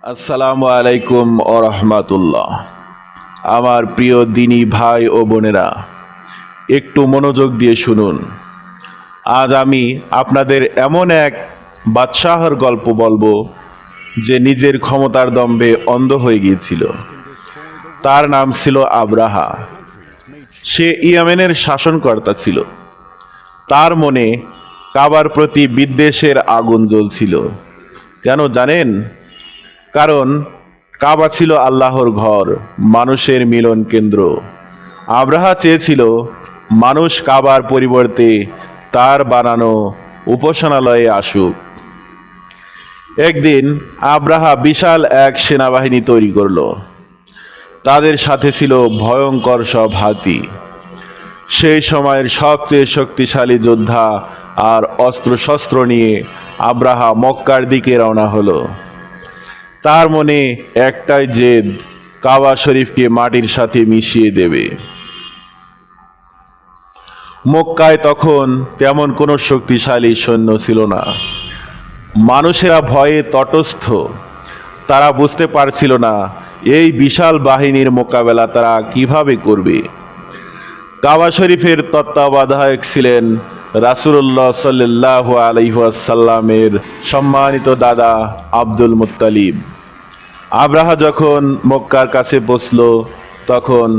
আসসালামু আলাইকুম ও রহমাতুল্লাহ। আমার প্রিয় দিনী ভাই ও বোনেরা, একটু মনোযোগ দিয়ে শুনুন। আজ আমি আপনাদের এমন এক বাদশাহর গল্প বলবো যে নিজের ক্ষমতার দম্ভে অন্ধ হয়ে গিয়েছিল। তার নাম ছিল আব্রাহা। সে ইয়েমেনের শাসনকর্তা ছিল। তার মনে কাবার প্রতি বিদ্বেষের আগুন জ্বলছিল। কেন জানেন? কারণ কাবা ছিল আল্লাহর ঘর, মানুষের মিলন কেন্দ্র। আব্রাহা চেয়েছিল মানুষ কাবার পরিবর্তে তার বানানো উপাসনালয়ে আসুক। একদিন আব্রাহা বিশাল এক সেনাবাহিনী তৈরি করল। তাদের সাথে ছিল ভয়ঙ্কর সব হাতি। সেই সময়ের সবচেয়ে শক্তিশালী যোদ্ধা আর অস্ত্রশস্ত্র নিয়ে আব্রাহা মক্কার দিকে রওনা হলো। তার মনে একটাই জেদ, কাবা শরীফকে মাটির সাথে মিশিয়ে দেবে। মক্কায় তখন তেমন কোনো শক্তিশালী সৈন্য ছিল না। মানুষেরা ভয়ে তটস্থ। তারা বুঝতে পারছিল না এই বিশাল বাহিনীর মোকাবেলা তারা কিভাবে করবে। কাবা শরীফের তত্ত্বাবধায়ক ছিলেন রাসূলুল্লাহ সাল্লাল্লাহু আলাইহি ওয়াসাল্লামের সম্মানিত দাদা আব্দুল মুত্তালিব। আব্রাহা যখন মক্কার কাছে পৌঁছল, তখন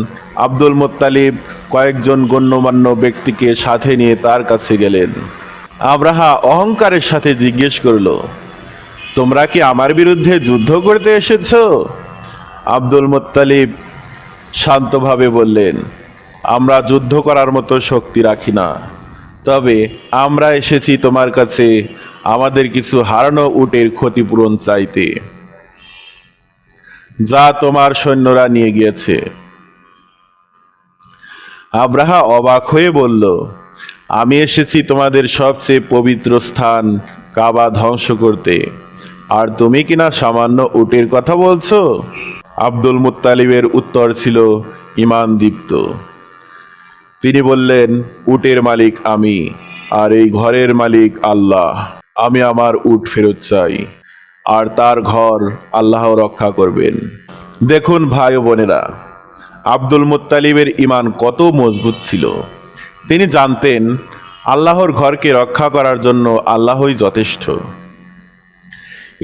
আব্দুল মুত্তালিব কয়েকজন গণ্যমান্য ব্যক্তিকে সাথে নিয়ে তার কাছে গেলেন। আব্রাহা অহংকারের সাথে জিজ্ঞেস করল, তোমরা কি আমার বিরুদ্ধে যুদ্ধ করতে এসেছ? আব্দুল মুত্তালিব শান্তভাবে বললেন, আমরা যুদ্ধ করার মতো শক্তি রাখি না, তবে আমরা এসেছি তোমার কাছে আমাদের কিছু হারানো উটের ক্ষতিপূরণ চাইতে, যা তোমার সৈন্যরা নিয়ে গিয়েছে। আব্রাহা অবাক হয়ে বলল, আমি এসেছি তোমাদের সবচেয়ে পবিত্র স্থান কাবা ধ্বংস করতে, আর তুমি কিনা সামান্য উটের কথা বলছো? আব্দুল মুত্তালিবের উত্তর ছিল ঈমানদীপ্ত। তিনি বললেন, উটের মালিক আমি, আর এই ঘরের মালিক আল্লাহ। আমি আমার উট ফেরত চাই, আর তার ঘর আল্লাহ রক্ষা করবেন। দেখুন ভাই ও বোনেরা, আব্দুল মুত্তালিবের ঈমান কত মজবুত ছিল। তিনি জানতেন আল্লাহর ঘরকে রক্ষা করার জন্য আল্লাহই যথেষ্ট।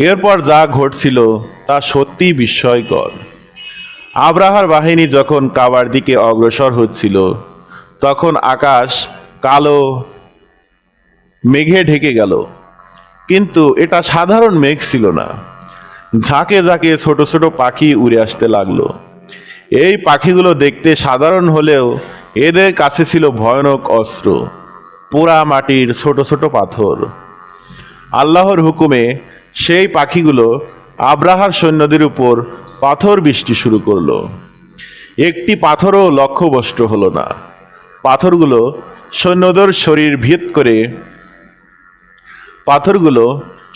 এরপর যা ঘটছিল তা সত্যিই বিস্ময়কর। আব্রাহার বাহিনী যখন কাবার দিকে অগ্রসর হচ্ছিল, তখন আকাশ কালো মেঘে ঢেকে গেল। কিন্তু এটা সাধারণ মেঘ ছিল না। ঝাঁকে ঝাঁকে ছোট ছোট পাখি উড়ে আসতে লাগলো। এই পাখিগুলো দেখতে সাধারণ হলেও এদের কাছে ছিল ভয়ানক অস্ত্র, পোড়া মাটির ছোট ছোট পাথর। আল্লাহর হুকুমে সেই পাখিগুলো আব্রাহার সৈন্যদের উপর পাথর বৃষ্টি শুরু করলো। একটি পাথরও লক্ষ্যভ্রষ্ট হলো না। পাথরগুলো সৈন্যদের শরীর ভেদ করে পাথরগুলো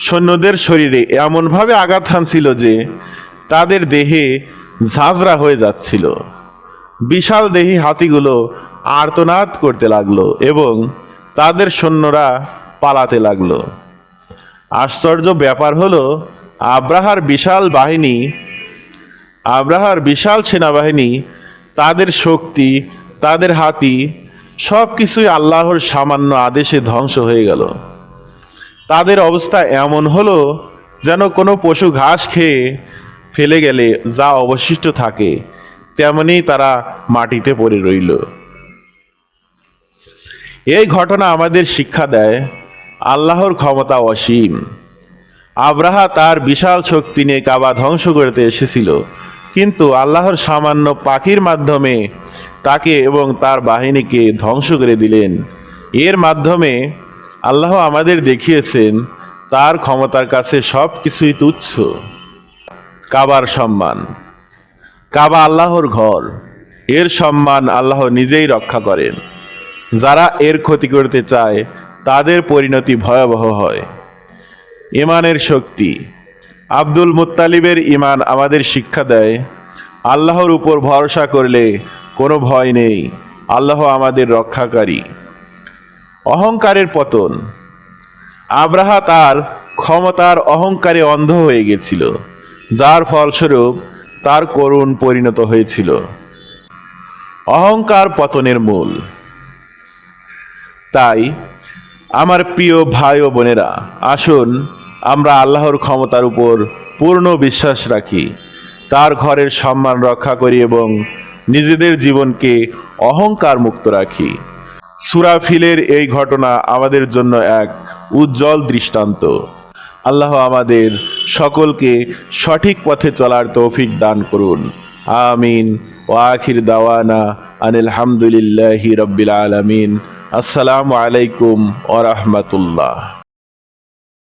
সৈন্যদের শরীরে এমনভাবে আঘাত হানছিল যে তাদের দেহে ঝাঁঝরা হয়ে যাচ্ছিল। বিশাল দেহী হাতিগুলো আর্তনাদ করতে লাগলো এবং তাদের সৈন্যরা পালাতে লাগলো। আশ্চর্য ব্যাপার হলো, আব্রাহার বিশাল সেনাবাহিনী, তাদের শক্তি, তাদের হাতি, সব কিছুই আল্লাহর সামান্য আদেশে ধ্বংস হয়ে গেল। তাদের অবস্থা এমন হলো যেন কোনো পশু ঘাস খেয়ে ফেলে গেলে যা অবশিষ্ট থাকে তেমনি তারা মাটিতে পড়ে রইল। এই ঘটনা আমাদের শিক্ষা দেয় আল্লাহর ক্ষমতা অসীম। আব্রাহা তার বিশাল শক্তি নিয়ে কাবা ধ্বংস করতে এসেছিল, কিন্তু আল্লাহর সামান্য পাখির মাধ্যমে তাকে এবং তার বাহিনীকে ধ্বংস করে দিলেন। এর মাধ্যমে আল্লাহ আমাদের দেখিয়েছেন তার ক্ষমতার কাছে সব কিছুই তুচ্ছ। কাবার সম্মান। কাবা আল্লাহর ঘর, এর সম্মান আল্লাহ নিজেই রক্ষা করেন। যারা এর ক্ষতি করতে চায় তাদের পরিণতি ভয়াবহ হয়। ঈমানের শক্তি। আব্দুল মুত্তালিবের ঈমান আমাদের শিক্ষা দেয় আল্লাহর উপর ভরসা করলে কোনো ভয় নেই, আল্লাহ আমাদের রক্ষাকারী। অহংকারের পতন। আব্রাহা তার ক্ষমতার অহংকারে অন্ধ হয়ে গেছিল। যার ফলস্বরূপ তার করুণ পরিণত হয়েছিল। অহংকার পতনের মূল। তাই আমার প্রিয় ভাই ও বোনেরা, আসুন আমরা আল্লাহর ক্ষমতার উপর পূর্ণ বিশ্বাস রাখি, তার ঘরের সম্মান রক্ষা করি এবং নিজেদের জীবনকে অহংকার মুক্ত রাখি। সূরা ফিলের এই ঘটনা আমাদের জন্য এক উজ্জ্বল দৃষ্টান্ত। আল্লাহ আমাদের সকলকে সঠিক পথে চলার তৌফিক দান করুন। আমিন। ওয়া আখির দাওয়ানা আনিল হামদুলিল্লাহি রাব্বিল আলামিন। আসসালামু আলাইকুম ওয়া রাহমাতুল্লাহ।